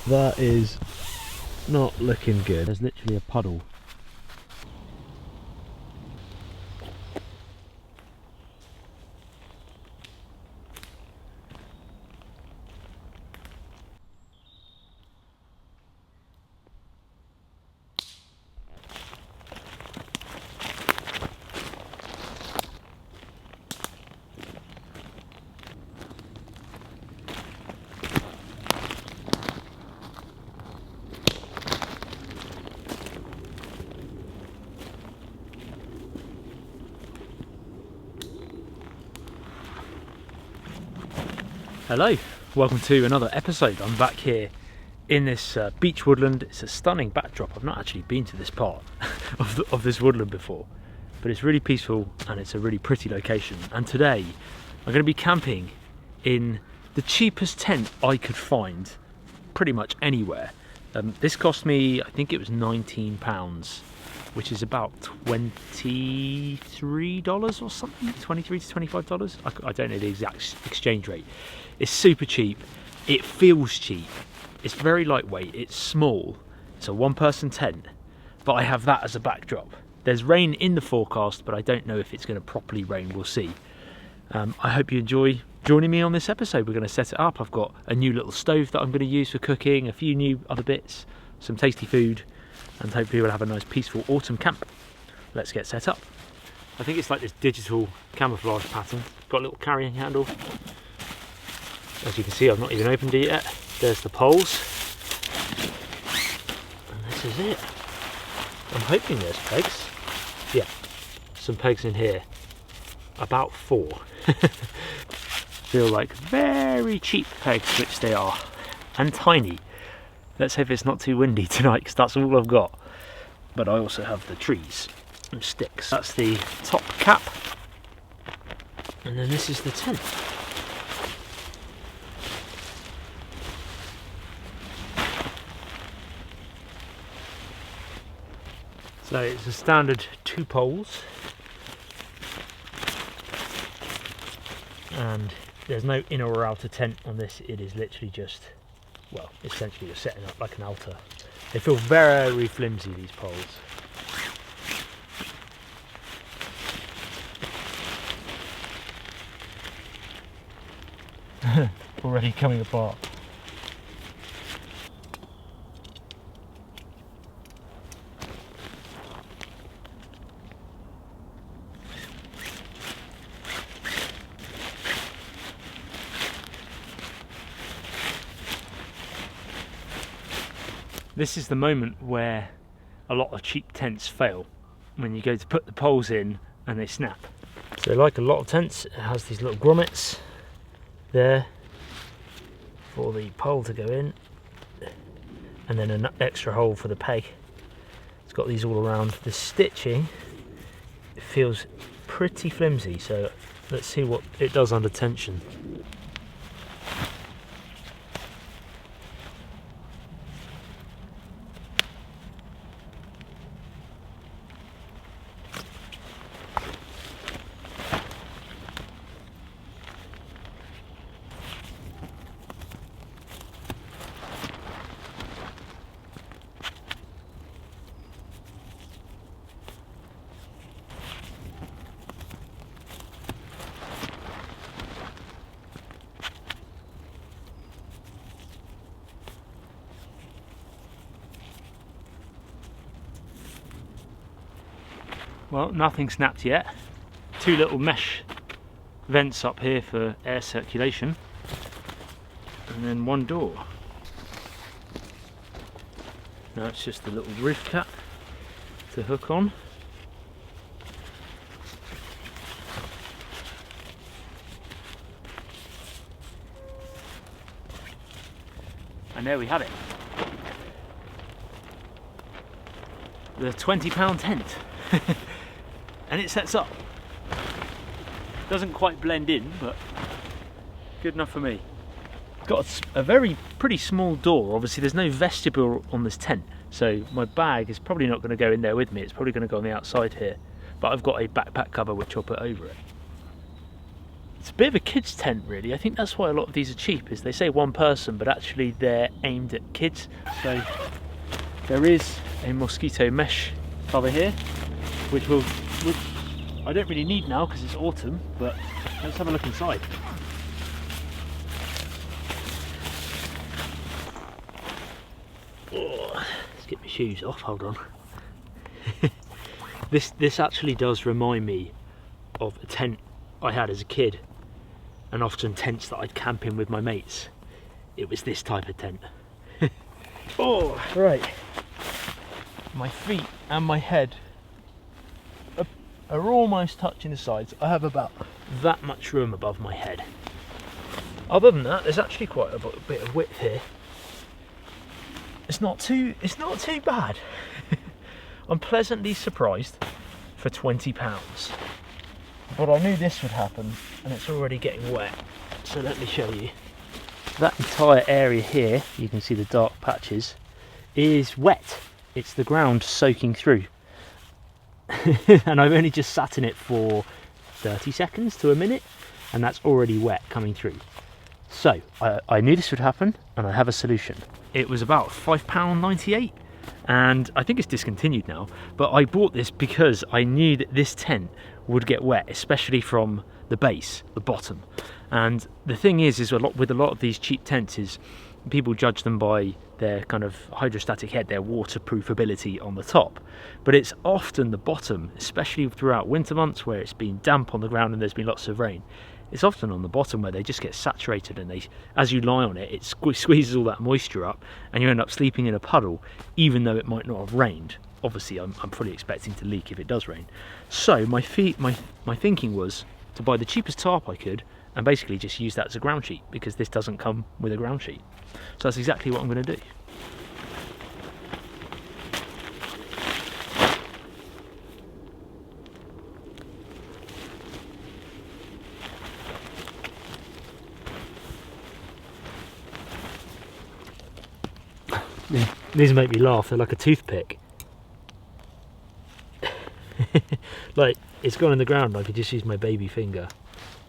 That is not looking good. There's literally a puddle. Hello, welcome to another episode. I'm back here in this beach woodland. It's a stunning backdrop. I've not actually been to this part of this woodland before, but it's really peaceful and it's a really pretty location. And today I'm going to be camping in the cheapest tent I could find pretty much anywhere. This cost me, I think it was £19, which is about $23 or something, $23 to $25. I don't know the exact exchange rate. It's super cheap. It feels cheap. It's very lightweight. It's small. It's a one-person tent, but I have that as a backdrop. There's rain in the forecast, but I don't know if it's going to properly rain. We'll see. I hope you enjoy joining me on this episode. We're going to set it up. I've got a new little stove that I'm going to use for cooking, a few new other bits, some tasty food, and hopefully we'll have a nice peaceful autumn camp. Let's get set up. I think it's like this digital camouflage pattern. Got a little carrying handle. As you can see, I've not even opened it yet. There's the poles. And this is it. I'm hoping there's pegs. Yeah, some pegs in here. About 4. Feel like very cheap pegs, which they are. And tiny. Let's hope it's not too windy tonight, because that's all I've got. But I also have the trees and sticks. That's the top cap. And then this is the tent. So it's a standard 2 poles. And there's no inner or outer tent on this. It is literally just, well, essentially you're setting up like an altar. They feel very flimsy, these poles. Already coming apart. This is the moment where a lot of cheap tents fail, when you go to put the poles in and they snap. So like a lot of tents, it has these little grommets there for the pole to go in, and then an extra hole for the peg. It's got these all around. The stitching, it feels pretty flimsy, so let's see what it does under tension. Well, nothing snapped yet. 2 little mesh vents up here for air circulation, and then 1 door. Now it's just the little roof cap to hook on. And there we have it. The £20 tent. And it sets up. Doesn't quite blend in, but good enough for me. Got a pretty small door. Obviously there's no vestibule on this tent, so my bag is probably not going to go in there with me. It's probably going to go on the outside here, but I've got a backpack cover which I'll put over it. It's a bit of a kids tent really. I think that's why a lot of these are cheap, is they say one person but actually they're aimed at kids. So there is a mosquito mesh cover here, which I don't really need now because it's autumn, but let's have a look inside. Oh, let's get my shoes off, hold on. This actually does remind me of a tent I had as a kid, and often tents that I'd camp in with my mates. It was this type of tent. Oh, right. My feet and my head are almost touching the sides. I have about that much room above my head. Other than that, there's actually quite a bit of width here. It's not too bad. I'm pleasantly surprised for £20. But I knew this would happen, and it's already getting wet. So let me show you. That entire area here, you can see the dark patches, is wet. It's the ground soaking through. And I've only just sat in it for 30 seconds to a minute, and that's already wet coming through. So I knew this would happen, and I have a solution. It was about £5.98, and I think it's discontinued now, but I bought this because I knew that this tent would get wet, especially from the base, the bottom. And the thing is with a lot of these cheap tents is people judge them by their kind of hydrostatic head, their waterproof ability on the top, but it's often the bottom, especially throughout winter months where it's been damp on the ground and there's been lots of rain. It's often on the bottom where they just get saturated, and as you lie on it, it squeezes all that moisture up, and you end up sleeping in a puddle, even though it might not have rained. Obviously, I'm fully expecting to leak if it does rain. So my thinking was to buy the cheapest tarp I could, and basically just use that as a ground sheet, because this doesn't come with a ground sheet. So that's exactly what I'm going to do. These make me laugh, they're like a toothpick. Like, it's gone in the ground, I could just use my baby finger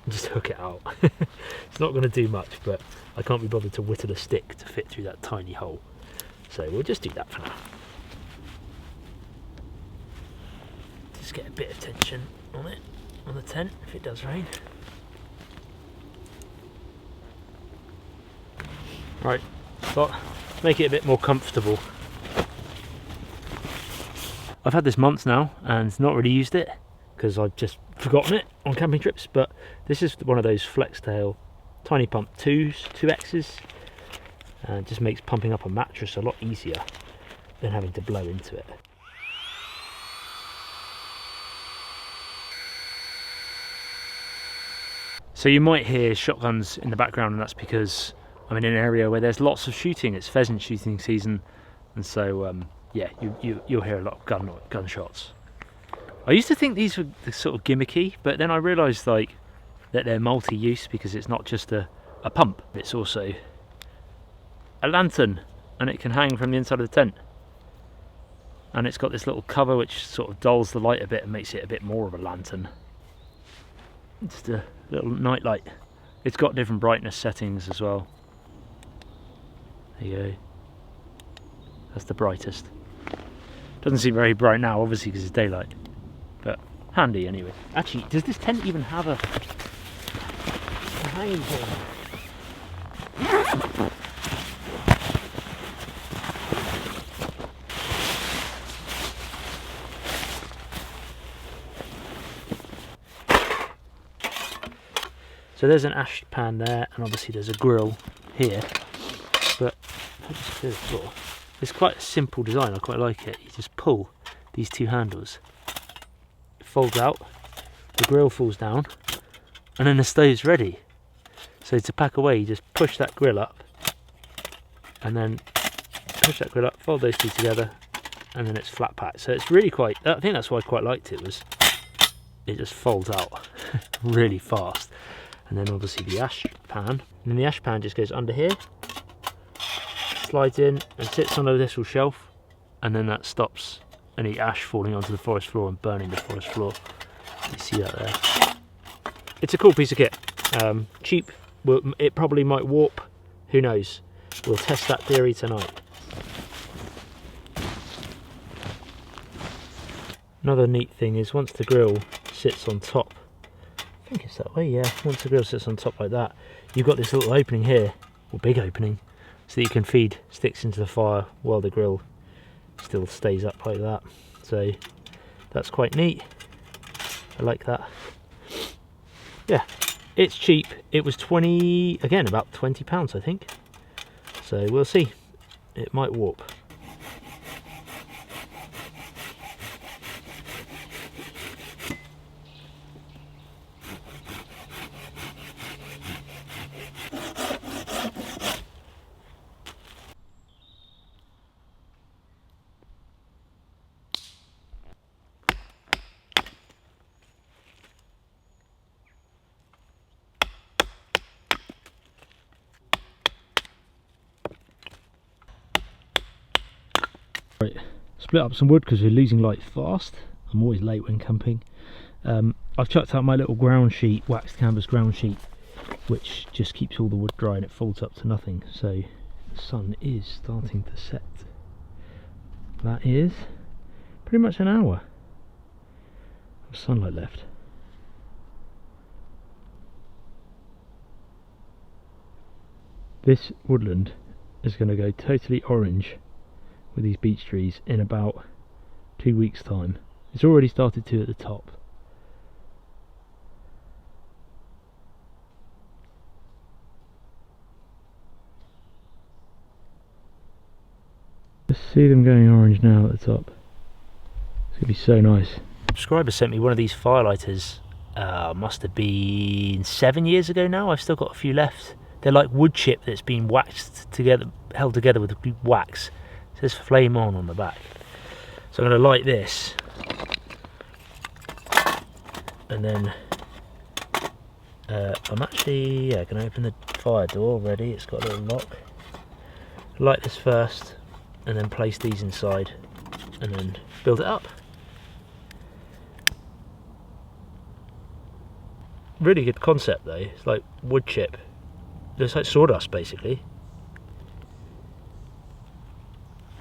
and just hook it out. It's not going to do much, but I can't be bothered to whittle a stick to fit through that tiny hole. So we'll just do that for now. Just get a bit of tension on it, on the tent, if it does rain. Right, but make it a bit more comfortable. I've had this months now and not really used it because I've just forgotten it on camping trips, but this is one of those flex tail tiny pump 2Xs, and it just makes pumping up a mattress a lot easier than having to blow into it. So you might hear shotguns in the background, and that's because I'm in an area where there's lots of shooting. It's pheasant shooting season, and so yeah, you'll hear a lot of gunshots. I used to think these were sort of gimmicky, but then I realised like that they're multi-use, because it's not just a pump, it's also a lantern, and it can hang from the inside of the tent. And it's got this little cover which sort of dulls the light a bit and makes it a bit more of a lantern. Just a little night light. It's got different brightness settings as well. There you go. That's the brightest. Doesn't seem very bright now, obviously, because it's daylight, but handy anyway. Actually, does this tent even have a hanging thing? So there's an ash pan there, and obviously there's a grill here, but I just clear the floor. It's quite a simple design, I quite like it. You just pull these two handles, it folds out, the grill falls down, and then the stove's ready. So to pack away, you just push that grill up, and then push that grill up, fold those two together, and then it's flat packed. So it's really quite, I think that's why I quite liked it, was it just folds out really fast. And then obviously the ash pan, and then the ash pan just goes under here, slides in and sits on a little shelf, and then that stops any ash falling onto the forest floor and burning the forest floor. You see that there? It's a cool piece of kit. Cheap, well, it probably might warp, who knows. We'll test that theory tonight. Another neat thing is once the grill sits on top, I think it's that way, yeah, once the grill sits on top like that, you've got this little opening here, or big opening, so that you can feed sticks into the fire while the grill still stays up like that. So that's quite neat. I like that. Yeah, it's cheap. It was about £20 I think. So we'll see. It might warp. Right, split up some wood because we're losing light fast. I'm always late when camping. I've chucked out my little ground sheet, waxed canvas ground sheet, which just keeps all the wood dry and it folds up to nothing. So the sun is starting to set. That is pretty much an hour of sunlight left. This woodland is going to go totally orange with these beech trees in about 2 weeks' time. It's already started to at the top. Just see them going orange now at the top. It's going to be so nice. A subscriber sent me one of these firelighters, must have been 7 years ago now. I've still got a few left. They're like wood chip that's been waxed together, held together with wax. It says flame on the back. So I'm going to light this, and then I'm actually going to open the fire door already. It's got a little lock. Light this first, and then place these inside, and then build it up. Really good concept though. It's like wood chip. It's like sawdust basically,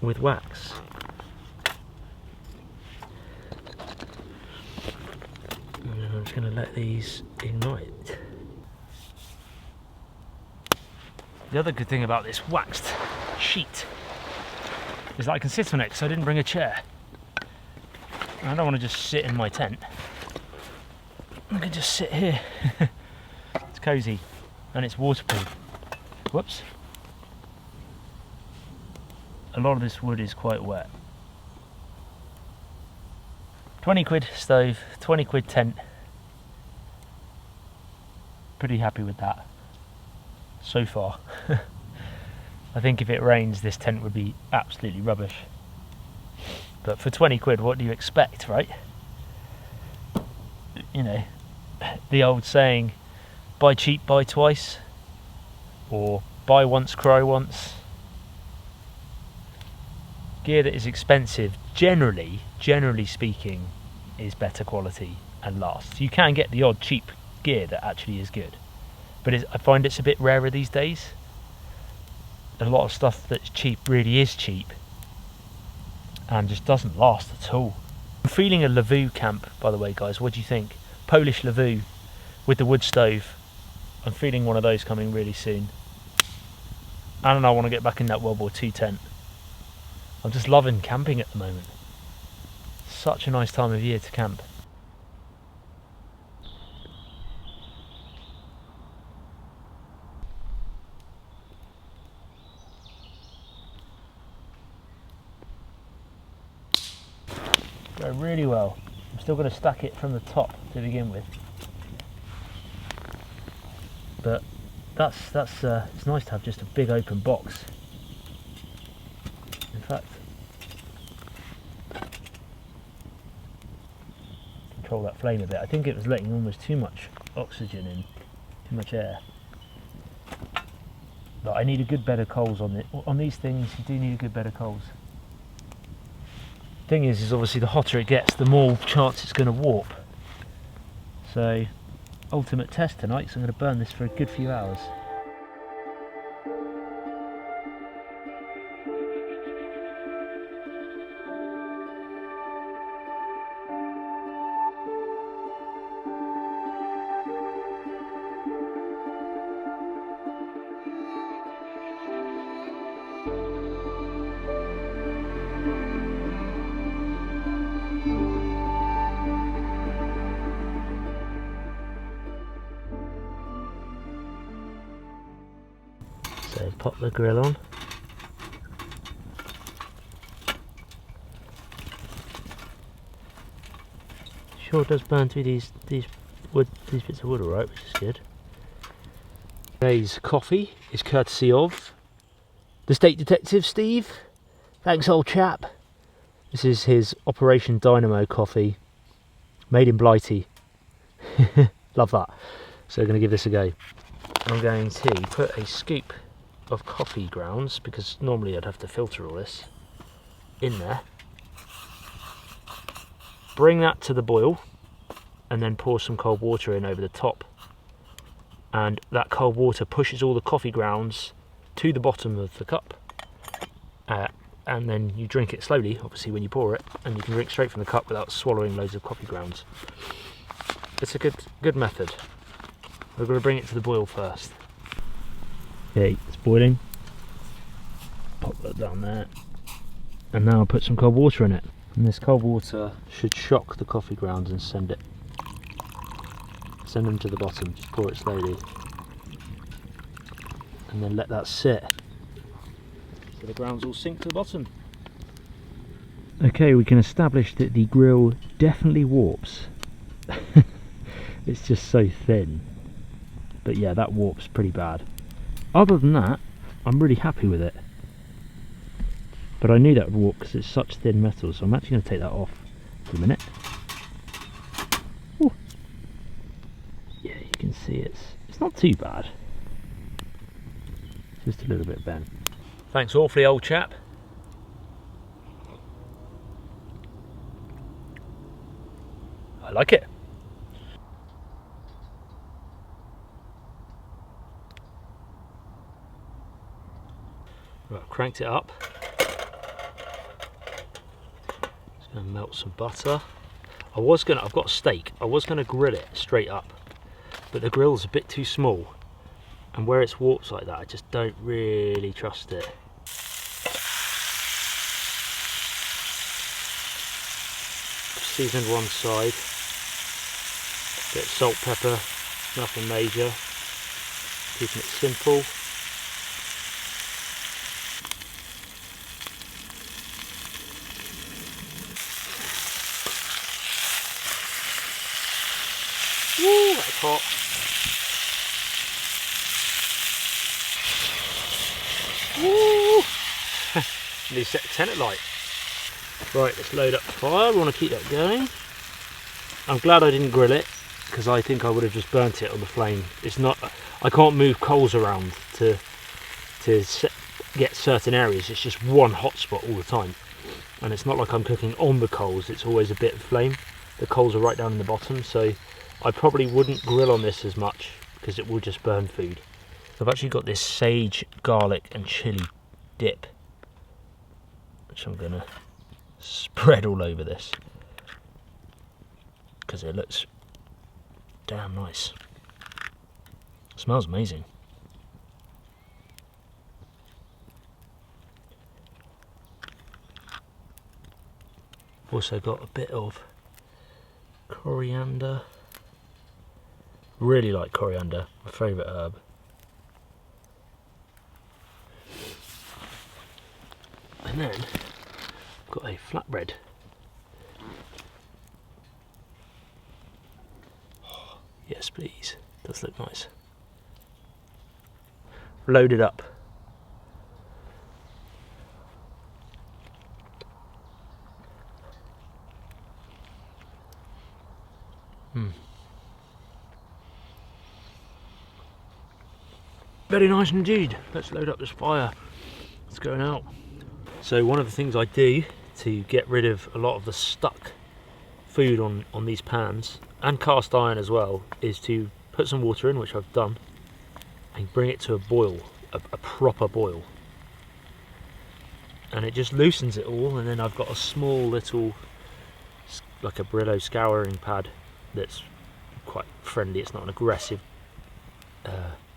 with wax. And then I'm just going to let these ignite. The other good thing about this waxed sheet is that I can sit on it because I didn't bring a chair. I don't want to just sit in my tent. I can just sit here. It's cosy and it's waterproof. Whoops. A lot of this wood is quite wet. 20 quid stove, 20 quid tent. Pretty happy with that so far. I think if it rains this tent would be absolutely rubbish. But for 20 quid what do you expect, right? You know, the old saying, buy cheap, buy twice, or buy once, cry once. Gear that is expensive, generally speaking, is better quality and lasts. You can get the odd cheap gear that actually is good, but I find it's a bit rarer these days. A lot of stuff that's cheap really is cheap and just doesn't last at all. I'm feeling a Lavu camp, by the way, guys. What do you think? Polish Lavu with the wood stove. I'm feeling one of those coming really soon. And I want to get back in that World War II tent. I'm just loving camping at the moment. Such a nice time of year to camp. Go really well. I'm still going to stack it from the top to begin with. But it's nice to have just a big open box. In fact, control that flame a bit. I think it was letting almost too much oxygen in, too much air. But I need a good bed of coals on it. On these things, you do need a good bed of coals. Thing is obviously the hotter it gets, the more chance it's going to warp. So ultimate test tonight, so I'm going to burn this for a good few hours. So pop the grill on. Sure does burn through these bits of wood alright, which is good. Today's coffee is courtesy of the State Detective Steve. Thanks, old chap. This is his Operation Dynamo coffee, made in Blighty. Love that. So we're going to give this a go. I'm going to put a scoop of coffee grounds, because normally I'd have to filter all this, in there. Bring that to the boil and then pour some cold water in over the top, and that cold water pushes all the coffee grounds to the bottom of the cup, and then you drink it slowly, obviously, when you pour it, and you can drink straight from the cup without swallowing loads of coffee grounds. It's a good method. We're going to bring it to the boil first. Okay, it's boiling. Pop that down there, and now I'll put some cold water in it. And this cold water should shock the coffee grounds and send them to the bottom. Just pour it slowly, and then let that sit so the grounds all sink to the bottom. Okay, we can establish that the grill definitely warps. It's just so thin, but yeah, that warps pretty bad. Other than that, I'm really happy with it. But I knew that would warp because it's such thin metal, so I'm actually going to take that off for a minute. Ooh. Yeah, you can see it's not too bad. Just a little bit bent. Thanks awfully, old chap. I like it. Right, I've cranked it up. Just going to melt some butter. I've got a steak. I was going to grill it straight up, but the grill's a bit too small, and where it's warped like that, I just don't really trust it. Seasoned one side. Bit of salt, pepper, nothing major. Keeping it simple. Woo, that's hot. Woo! Need to set the tent light. Right, let's load up the fire. We want to keep that going. I'm glad I didn't grill it, because I think I would have just burnt it on the flame. It's not, I can't move coals around to get certain areas. It's just one hot spot all the time, and it's not like I'm cooking on the coals. It's always a bit of flame. The coals are right down in the bottom, so I probably wouldn't grill on this as much because it will just burn food. I've actually got this sage, garlic and chilli dip, which I'm gonna spread all over this because it looks damn nice. It smells amazing. Also got a bit of coriander. Really like coriander, my favourite herb. And then I've got a flatbread. Oh, yes please, does look nice. Loaded up. Very nice indeed. Let's load up this fire. It's going out. So one of the things I do to get rid of a lot of the stuck food on these pans, and cast iron as well, is to put some water in, which I've done, and bring it to a boil, a proper boil. And it just loosens it all, and then I've got a small little, like a Brillo scouring pad that's quite friendly. It's not an aggressive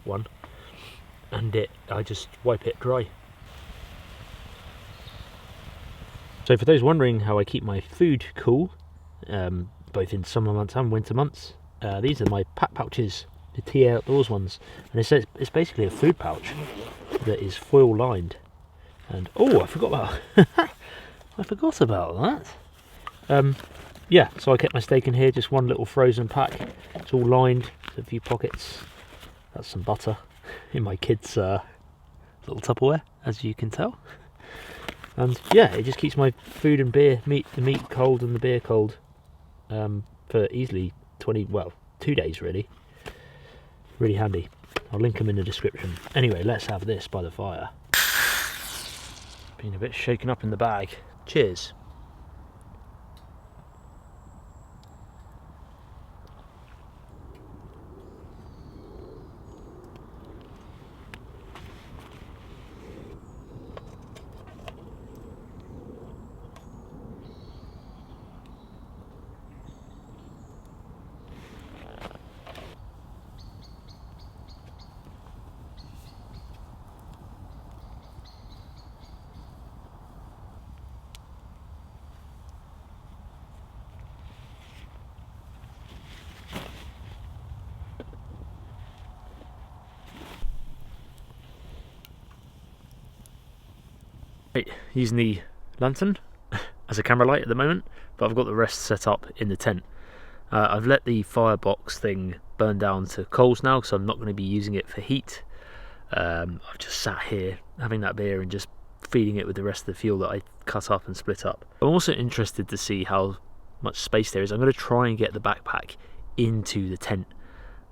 one, and I just wipe it dry. So for those wondering how I keep my food cool, both in summer months and winter months, these are my pack pouches, the TA Outdoors ones, and it's basically a food pouch that is foil lined. And oh, I forgot about that. Yeah, so I kept my steak in here, just one little frozen pack. It's all lined, a few pockets. That's some butter in my kids' little Tupperware, as you can tell. And yeah, it just keeps my food and the meat cold and the beer cold for easily 2 days really. Really handy. I'll link them in the description. Anyway, let's have this by the fire. Being a bit shaken up in the bag. Cheers. Right, using the lantern as a camera light at the moment, but I've got the rest set up in the tent. I've let the firebox thing burn down to coals now, because I'm not going to be using it for heat. I've just sat here having that beer and just feeding it with the rest of the fuel that I cut up and split up. I'm also interested to see how much space there is. I'm going to try and get the backpack into the tent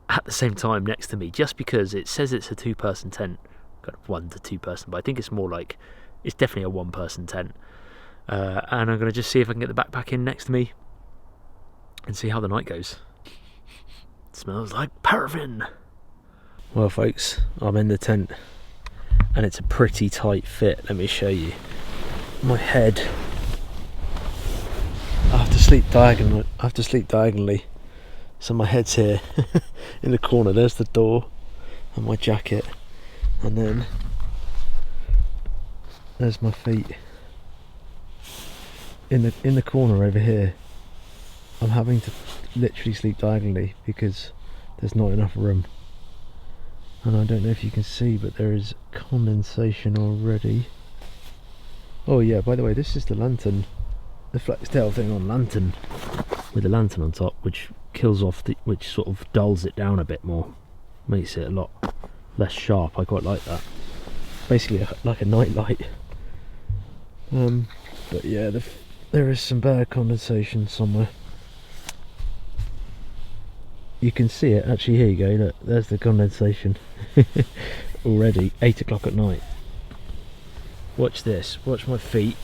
at the same time next to me, just because it says it's a 2-person tent, kind of 1 to 2 person, but I think it's more like, it's definitely a 1-person tent. And I'm going to just see if I can get the backpack in next to me and see how the night goes. It smells like paraffin. Well folks, I'm in the tent and it's a pretty tight fit. Let me show you. My head, I have to sleep diagonally. So my head's here in the corner. There's the door and my jacket, and then there's my feet in the corner over here. I'm having to literally sleep diagonally because there's not enough room. And I don't know if you can see, but there is condensation already. Oh yeah, by the way, this is the lantern, the flex tail thing on lantern, with the lantern on top, which kills off which sort of dulls it down a bit more, makes it a lot less sharp. I quite like that. Basically like a night light. But yeah, there is some bad condensation somewhere. You can see it actually. Here you go, look, there's the condensation. Already 8 o'clock at night. Watch this, watch my feet.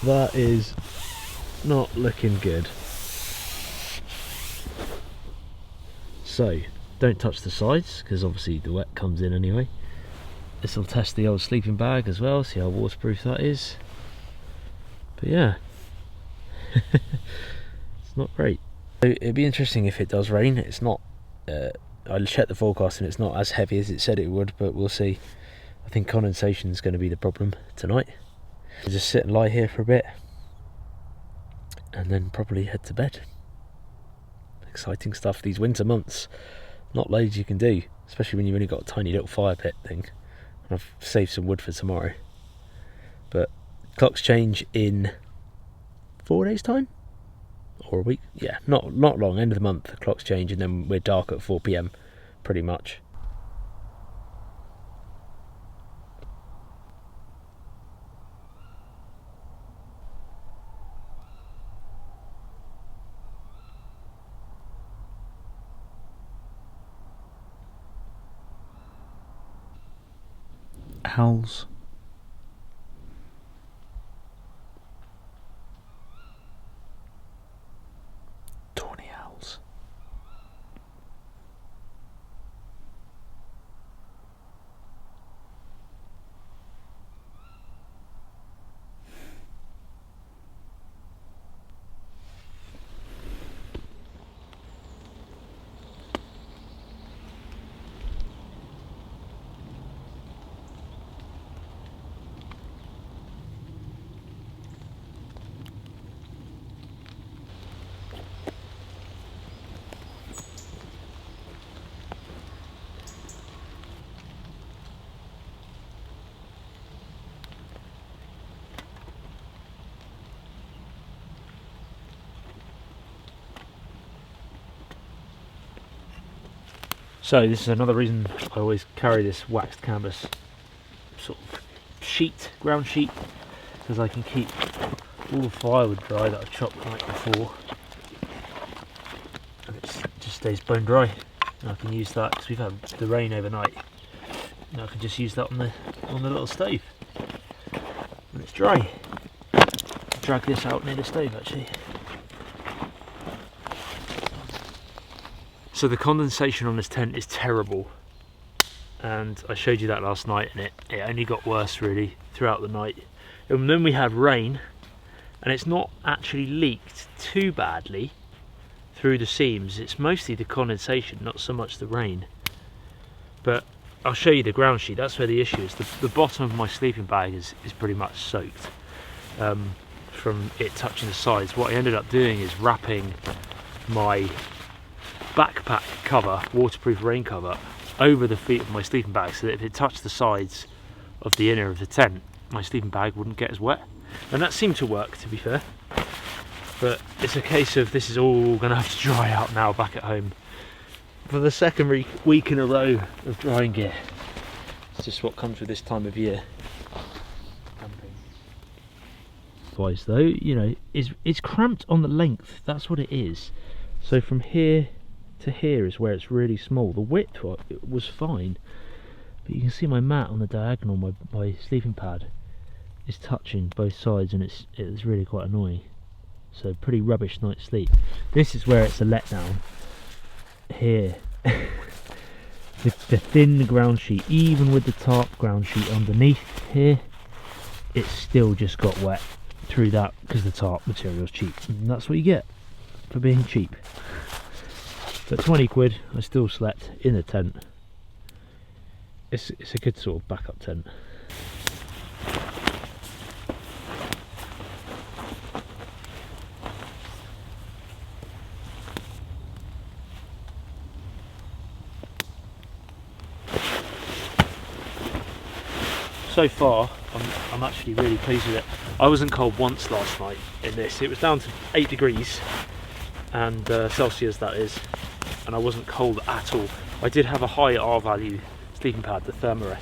That is not looking good. So don't touch the sides, because obviously the wet comes in anyway. This will test the old sleeping bag as well, see how waterproof that is. But yeah, it's not great. So it'd be interesting if it does rain. It's not, I checked the forecast and it's not as heavy as it said it would, but we'll see. I think condensation is going to be the problem tonight. I'll just sit and lie here for a bit and then probably head to bed. Exciting stuff, these winter months. Not loads you can do, especially when you've only got a tiny little fire pit thing. And I've saved some wood for tomorrow. But clocks change in 4 days time? Or a week? Yeah, not long, end of the month the clocks change, and then we're dark at 4 PM pretty much. Owls. So this is another reason I always carry this waxed canvas sort of sheet, ground sheet, because I can keep all the firewood dry that I've chopped the night before, and it just stays bone dry. And I can use that because we've had the rain overnight. And I can just use that on the little stove when it's dry. Drag this out near the stove actually. So the condensation on this tent is terrible, and I showed you that last night, and it only got worse really throughout the night. And then we had rain, and it's not actually leaked too badly through the seams. It's mostly the condensation, not so much the rain. But I'll show you the ground sheet. That's where the issue is. The bottom of my sleeping bag is pretty much soaked from it touching the sides. What I ended up doing is wrapping my backpack cover, waterproof rain cover, over the feet of my sleeping bag, so that if it touched the sides of the inner of the tent, my sleeping bag wouldn't get as wet. And that seemed to work, to be fair. But it's a case of this is all going to have to dry out now back at home for the second week in a row of drying gear. It's just what comes with this time of year. Otherwise though, you know, it's cramped on the length, that's what it is. So from here to here is where it's really small. The width was fine, but you can see my mat on the diagonal, my sleeping pad is touching both sides, and it's really quite annoying. So pretty rubbish night's sleep. This is where it's a letdown. Here, the thin ground sheet, even with the tarp ground sheet underneath here, it's still just got wet through that because the tarp material's cheap, and that's what you get for being cheap. But 20 quid, I still slept in the tent. It's a good sort of backup tent. So far, I'm actually really pleased with it. I wasn't cold once last night in this. It was down to 8 degrees and Celsius, that is, and I wasn't cold at all. I did have a high R value sleeping pad, the Thermarest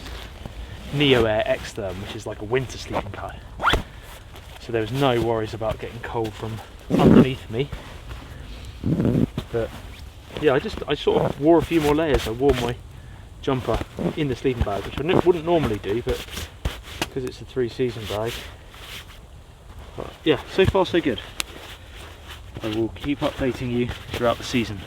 Neo Air X Therm, which is like a winter sleeping pad. So there was no worries about getting cold from underneath me. But yeah, I sort of wore a few more layers. I wore my jumper in the sleeping bag, which I wouldn't normally do, but because it's a 3-season bag. But yeah, so far so good. I will keep updating you throughout the season.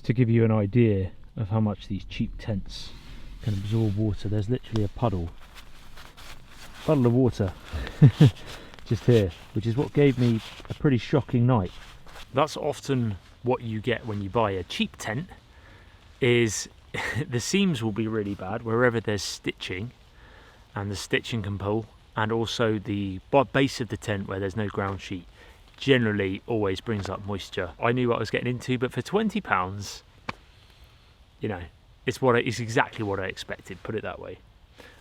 To give you an idea of how much these cheap tents can absorb water, there's literally a puddle of water just here, which is what gave me a pretty shocking night. That's often what you get when you buy a cheap tent, is the seams will be really bad wherever there's stitching, and the stitching can pull, and also the base of the tent where there's no ground sheet generally always brings up moisture. I knew what I was getting into, but for £20, you know, it's exactly what I expected, put it that way.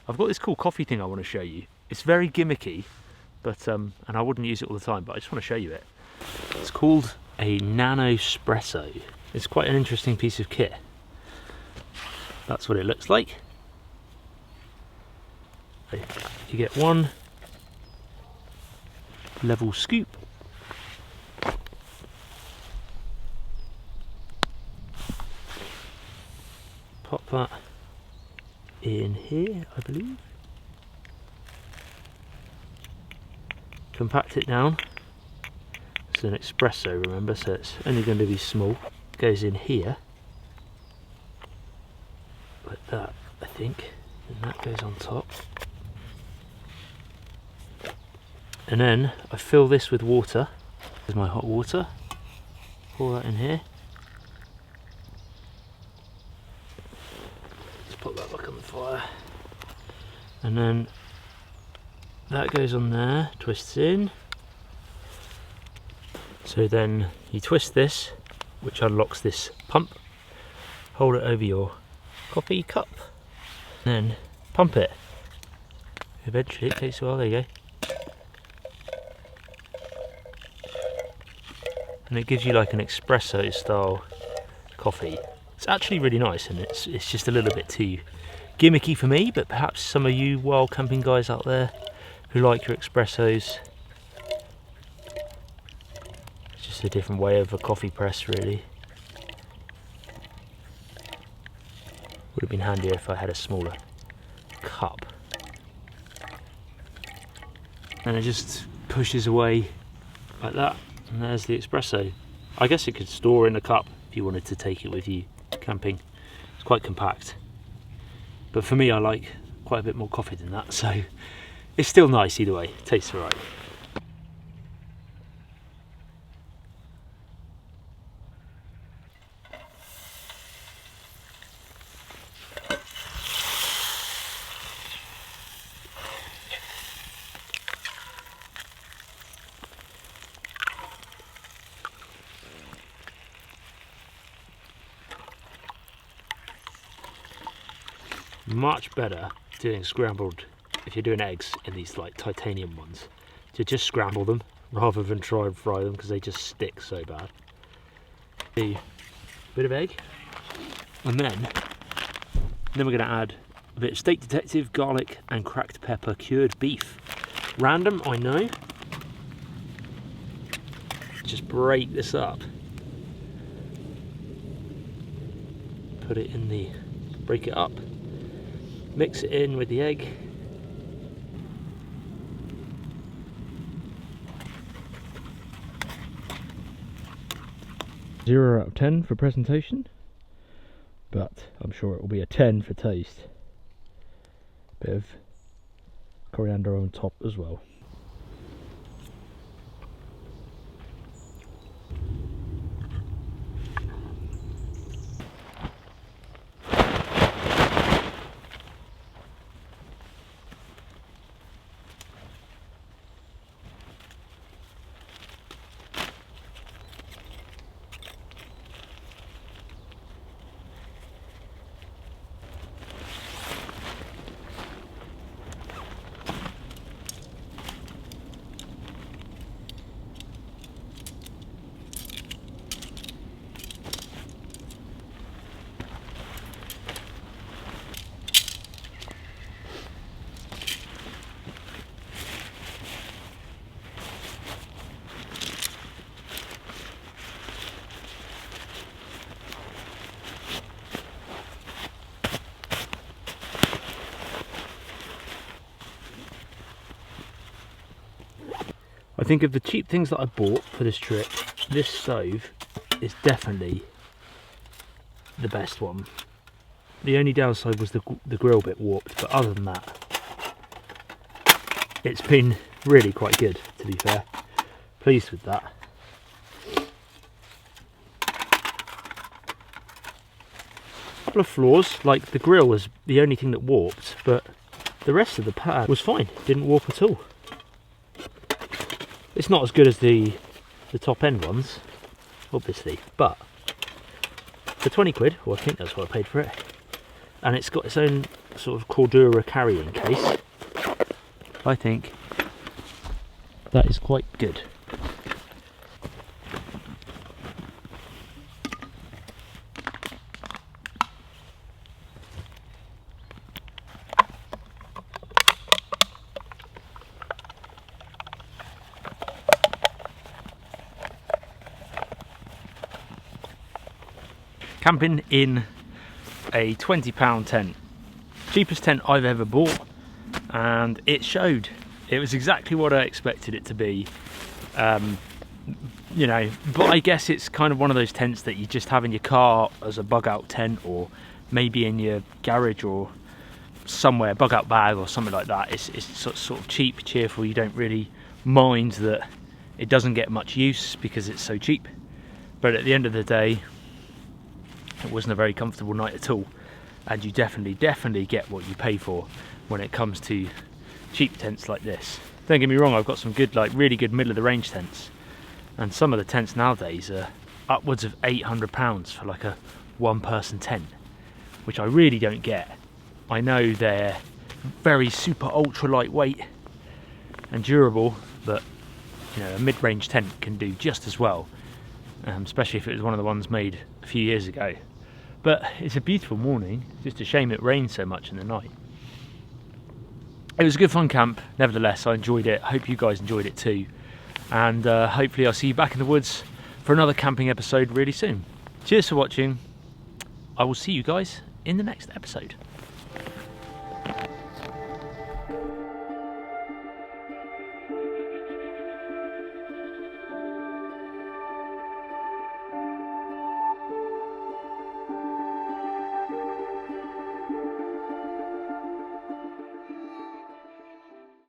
I've got this cool coffee thing I want to show you. It's very gimmicky, but and I wouldn't use it all the time, but I just want to show you it. It's called a Nano Espresso. It's quite an interesting piece of kit. That's what it looks like. You get one level scoop. Pop that in here, I believe. Compact it down. It's an espresso, remember, so it's only going to be small. Goes in here, like that, I think, and that goes on top. And then I fill this with water. There's my hot water. Pour that in here. Put that back on the fire, and then that goes on there, twists in. So then you twist this which unlocks this pump. Hold it over your coffee cup, then pump it. Eventually, it takes a while. There you go. And it gives you like an espresso style coffee. It's actually really nice, and it's just a little bit too gimmicky for me, but perhaps some of you wild camping guys out there who like your espressos. It's just a different way of a coffee press, really. Would have been handier if I had a smaller cup. And it just pushes away like that, and there's the espresso. I guess it could store in a cup if you wanted to take it with you camping. It's quite compact, but for me I like quite a bit more coffee than that, so it's still nice either way. It tastes alright. Much better doing scrambled, if you're doing eggs in these like titanium ones, to just scramble them rather than try and fry them, because they just stick so bad. A bit of egg, and then we're going to add a bit of steak detective, garlic and cracked pepper cured beef. Random, I know. Just break this up, put it in the, break it up, mix it in with the egg. Zero out of 10 for presentation, but I'm sure it will be a 10 for taste. Bit of coriander on top as well. I think of the cheap things that I bought for this trip, this stove is definitely the best one. The only downside was the grill bit warped, but other than that, it's been really quite good, to be fair. Pleased with that. A couple of flaws, like the grill was the only thing that warped, but the rest of the pad was fine, didn't warp at all. It's not as good as the top end ones, obviously, but for 20 quid, well, I think that's what I paid for it, and it's got its own sort of Cordura carrying case, I think that is quite good. Camping in a £20 tent, cheapest tent I've ever bought, and it showed. It was exactly what I expected it to be, you know, but I guess it's kind of one of those tents that you just have in your car as a bug out tent, or maybe in your garage or somewhere, bug out bag or something like that. It's sort of cheap, cheerful. You don't really mind that it doesn't get much use because it's so cheap, but at the end of the day, it wasn't a very comfortable night at all, and you definitely get what you pay for when it comes to cheap tents like this. Don't get me wrong, I've got some good, like really good middle of the range tents, and some of the tents nowadays are upwards of £800 for like a one-person tent, which I really don't get. I know they're very super ultra lightweight and durable, but you know, a mid-range tent can do just as well, especially if it was one of the ones made a few years ago. But it's a beautiful morning, it's just a shame it rained so much in the night. It was a good fun camp, nevertheless. I enjoyed it. I hope you guys enjoyed it too, and hopefully I'll see you back in the woods for another camping episode really soon. Cheers for watching. I will see you guys in the next episode.